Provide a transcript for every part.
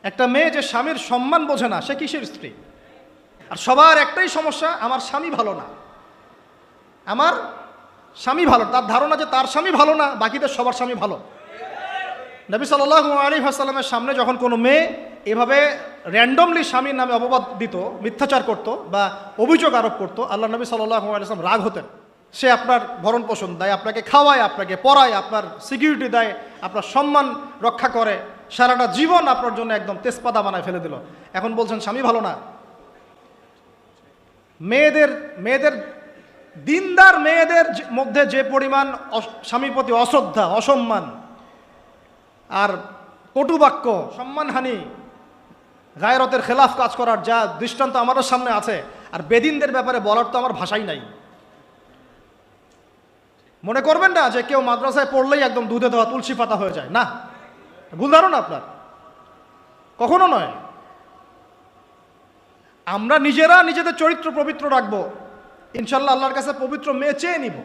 একটা মেয়ে যে স্বামীর সম্মান বোঝে না, সে কিসের স্ত্রী? আর সবার একটাই সমস্যা, আমার স্বামী ভালো না, আমার স্বামী ভালো। তার ধারণা যে তার স্বামী ভালো না, বাকিদের সবার স্বামী ভালো। নবী সাল্লাল্লাহু আলাইহি ওয়াসাল্লামের সামনে যখন কোনো মেয়ে এভাবে র্যান্ডমলি স্বামীর নামে অপবাদ দিত, মিথ্যাচার করত বা অভিযোগ আরোপ করত, আল্লাহ নবী সাল্লাল্লাহু আলাইহি ওয়াসাল্লাম রাগ হতেন। সে আপনার ভরণ পোষণ দেয়, আপনাকে খাওয়ায়, আপনাকে পড়ায়, আপনার সিকিউরিটি দেয়, আপনার সম্মান রক্ষা করে, সারাটা জীবন আপনার জন্য একদম তেজপাতা বানায় ফেলে দিল, এখন বলছেন স্বামী ভালো না। মেয়েদের দিনদার মেয়েদের মধ্যে যে পরিমাণ স্বামীর প্রতি অশ্রদ্ধা, অসম্মান আর কটুবাক্য, সম্মানহানি, গায়রতের খেলাফ কাজ করার যা দৃষ্টান্ত আমাদের সামনে আছে, আর বেদিনদের ব্যাপারে বলার তো আমার ভাষাই নাই। মনে করবেন না যে কেউ মাদ্রাসায় পড়লেই একদম দুধে দেওয়া তুলসী পাতা হয়ে যায়, না, ভুল ধারণা আপনার, কখনো নয়। আমরা নিজেরা নিজেদের চরিত্র পবিত্র রাখবো, ইনশাল্লাহ আল্লাহর কাছে পবিত্র মেয়ে চেয়ে নিব।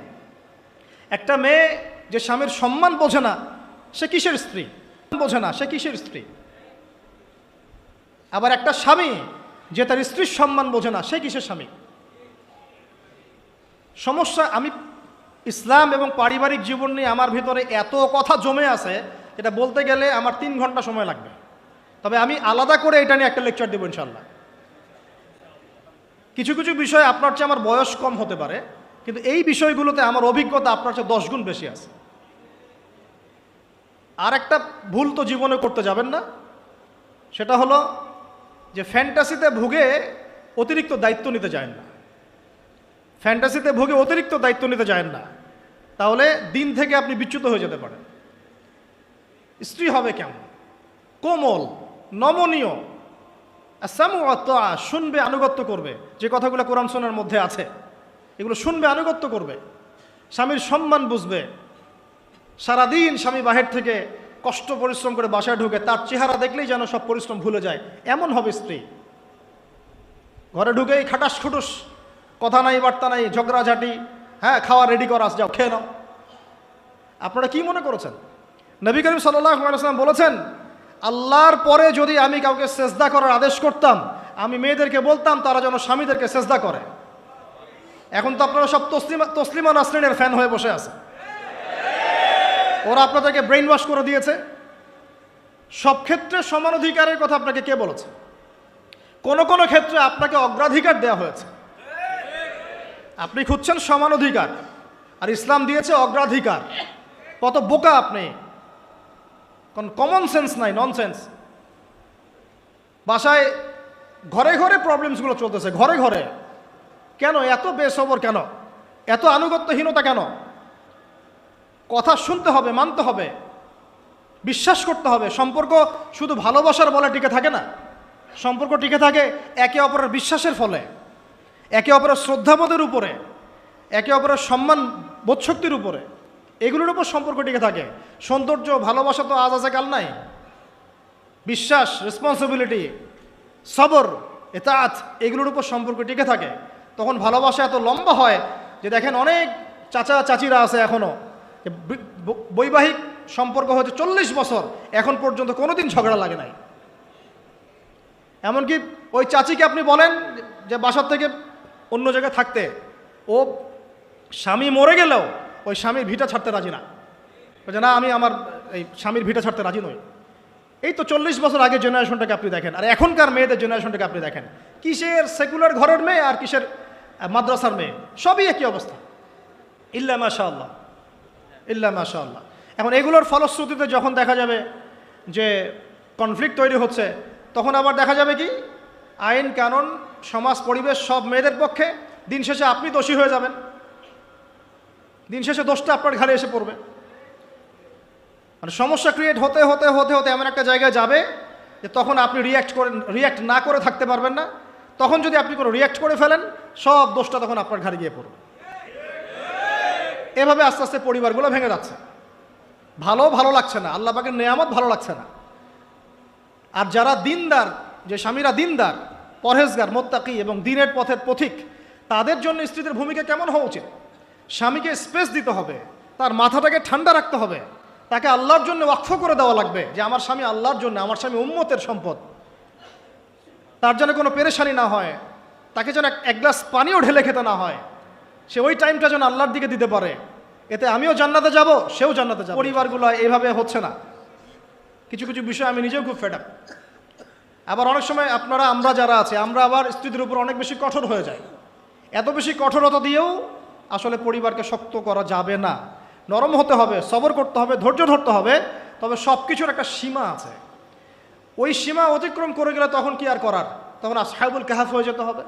একটা মেয়ে যে স্বামীর সম্মান বোঝে না, সে কিসের স্ত্রী? বোঝে না, সে কিসের স্ত্রী? আবার একটা স্বামী যে তার স্ত্রীর সম্মান বোঝে না, সে কিসের স্বামী? সমস্যা, আমি ইসলাম এবং পারিবারিক জীবন নিয়ে আমার ভিতরে এত কথা জমে আছে, এটা বলতে গেলে আমার 3 ঘন্টা সময় লাগবে। তবে আমি আলাদা করে এটা নিয়ে একটা লেকচার দেবো ইনশাল্লাহ। কিছু কিছু বিষয় আপনার চেয়ে আমার বয়স কম হতে পারে, কিন্তু এই বিষয়গুলোতে আমার অভিজ্ঞতা আপনার চেয়ে 10 গুণ বেশি আছে। আর একটা ভুল তো জীবনে করতে যাবেন না, সেটা হলো যে ফ্যান্টাসিতে ভুগে অতিরিক্ত দায়িত্ব নিতে যায় না। ফ্যান্টাসিতে ভুগে অতিরিক্ত দায়িত্ব নিতে যায় না, তাহলে দিন থেকে আপনি বিচ্যুত হয়ে যেতে পারেন। স্ত্রী হবে কেমন? কোমল, নমনীয়, শুনবে, আনুগত্য করবে, যে কথাগুলো কোরআন সুন্নাহর মধ্যে আছে এগুলো শুনবে, আনুগত্য করবে, স্বামীর সম্মান বুঝবে। সারাদিন স্বামী বাহির থেকে কষ্ট পরিশ্রম করে বাসায় ঢুকে, তার চেহারা দেখলেই যেন সব পরিশ্রম ভুলে যায়, এমন হবে স্ত্রী। ঘরে ঢুকেই খাটাস খুটুস, কথা নাই, বার্তা নাই, ঝগড়াঝাটি, হ্যাঁ, খাওয়া রেডি করা, যাও খেয়ে নাও। আপনারা কি মনে করেছেন? নবী করিম সাল্লাল্লাহু আলাইহি ওয়াসাল্লাম বলেছেন, আল্লাহর পরে যদি আমি কাউকে সেজদা করার আদেশ করতাম, আমি মেয়েদেরকে বলতাম তারা যেন স্বামীদেরকে সেজদা করে। এখন তো আপনারা সব তসলিমা নাসরিনের ফ্যান হয়ে বসে আছে, ওরা আপনাদেরকে ব্রেইন ওয়াশ করে দিয়েছে। সব ক্ষেত্রে সমান অধিকারের কথা আপনাকে কে বলেছে? কোন কোন ক্ষেত্রে আপনাকে অগ্রাধিকার দেওয়া হয়েছে। আপনি খুঁজছেন সমান অধিকার, আর ইসলাম দিয়েছে অগ্রাধিকার। কত বোকা আপনি! কোন কমন সেন্স নাই, ননসেন্স। বাসায় ঘরে ঘরে প্রবলেমসগুলো চলতেছে, ঘরে ঘরে। কেন এত বেসবর? কেন এত আনুগত্যহীনতা? কেন? কথা শুনতে হবে, মানতে হবে, বিশ্বাস করতে হবে। সম্পর্ক শুধু ভালোবাসার বলে টিকে থাকে না, সম্পর্ক টিকে থাকে একে অপরের বিশ্বাসের ফলে, একে অপরের শ্রদ্ধাবোধের উপরে, একে অপরের সম্মান বোধশক্তির উপরে, এগুলোর উপর সম্পর্ক টিকে থাকে। সৌন্দর্য, ভালোবাসা তো আজ আছে কাল নাই। বিশ্বাস, রেসপন্সিবিলিটি, সবর, ইতাআত, এগুলোর উপর সম্পর্ক টিকে থাকে। তখন ভালোবাসা এত লম্বা হয় যে দেখেন অনেক চাচা চাচিরা আছে এখনও, বৈবাহিক সম্পর্ক হচ্ছে 40 বছর, এখন পর্যন্ত কোনোদিন ঝগড়া লাগে নাই। এমনকি ওই চাচিকে আপনি বলেন যে বাসার থেকে অন্য জায়গায় থাকতে, ও স্বামী মরে গেলেও ওই স্বামীর ভিটা ছাড়তে রাজি না, বলছে না আমি আমার এই স্বামীর ভিটা ছাড়তে রাজি নই। এই তো 40 বছর আগে জেনারেশনটাকে আপনি দেখেন, আর এখনকার মেয়েদের জেনারেশনটাকে আপনি দেখেন, কিসের সেকুলার ঘরের মেয়ে আর কিসের মাদ্রাসার মেয়ে, সবই একই অবস্থা। ইল্লা মাশাআল্লাহ, ইল্লা মাশাআল্লাহ। এখন এগুলোর ফলশ্রুতিতে যখন দেখা যাবে যে কনফ্লিক্ট তৈরি হচ্ছে, তখন আবার দেখা যাবে কি আইন কানুন, সমাজ, পরিবেশ সব মেয়েদের পক্ষে। দিন শেষে আপনি দোষী হয়ে যাবেন, দিন শেষে দোষটা আপনার ঘাড়ে এসে পড়বে। মানে সমস্যা ক্রিয়েট হতে হতে হতে হতে এমন একটা জায়গায় যাবে যে তখন আপনি রিয়্যাক্ট না করে থাকতে পারবেন না। তখন যদি আপনি কোনো রিয়্যাক্ট করে ফেলেন, সব দোষটা তখন আপনার ঘাড়ে গিয়ে পড়বে। এভাবে আস্তে আস্তে পরিবারগুলো ভেঙে যাচ্ছে। ভালো লাগছে না, আল্লাহ পাকের নেয়ামত ভালো লাগছে না। আর যারা দিনদার, যে স্বামীরা দিনদার, পরহেজগার, মুত্তাকি এবং দ্বীনের পথের পথিক, তাদের জন্য স্ত্রীদের ভূমিকা কেমন হওয়া উচিত? স্বামীকে স্পেস দিতে হবে, তার মাথাটাকে ঠান্ডা রাখতে হবে, তাকে আল্লাহর জন্য ওয়াকফ করে দেওয়া লাগবে, যে আমার স্বামী আল্লাহর জন্য, আমার স্বামী উম্মতের সম্পদ, তার জন্য কোনো পেরেশানি না হয়, তাকে যেন এক গ্লাস পানিও ঢেলে খেতে না হয়, সে ওই টাইমটা যেন আল্লাহর দিকে দিতে পারে, এতে আমিও জান্নাতে যাব, সেও জান্নাতে যাবে। পরিবারগুলো এইভাবে হচ্ছে না, কিছু কিছু বিষয় আমি নিজেও খুব ফেড আপ। আবার অনেক সময় আমরা যারা আছে, আমরা আবার স্ত্রীদের উপর অনেক বেশি কঠোর হয়ে যাই। এত বেশি কঠোরতা দিয়েও আসলে পরিবারকে শক্ত করা যাবে না, নরম হতে হবে, সবর করতে হবে, ধৈর্য ধরতে হবে। তবে সব কিছুর একটা সীমা আছে, ওই সীমা অতিক্রম করে গেলে তখন কি আর করার, তখন আসহাবুল কাহাফ হয়ে যেতে হবে।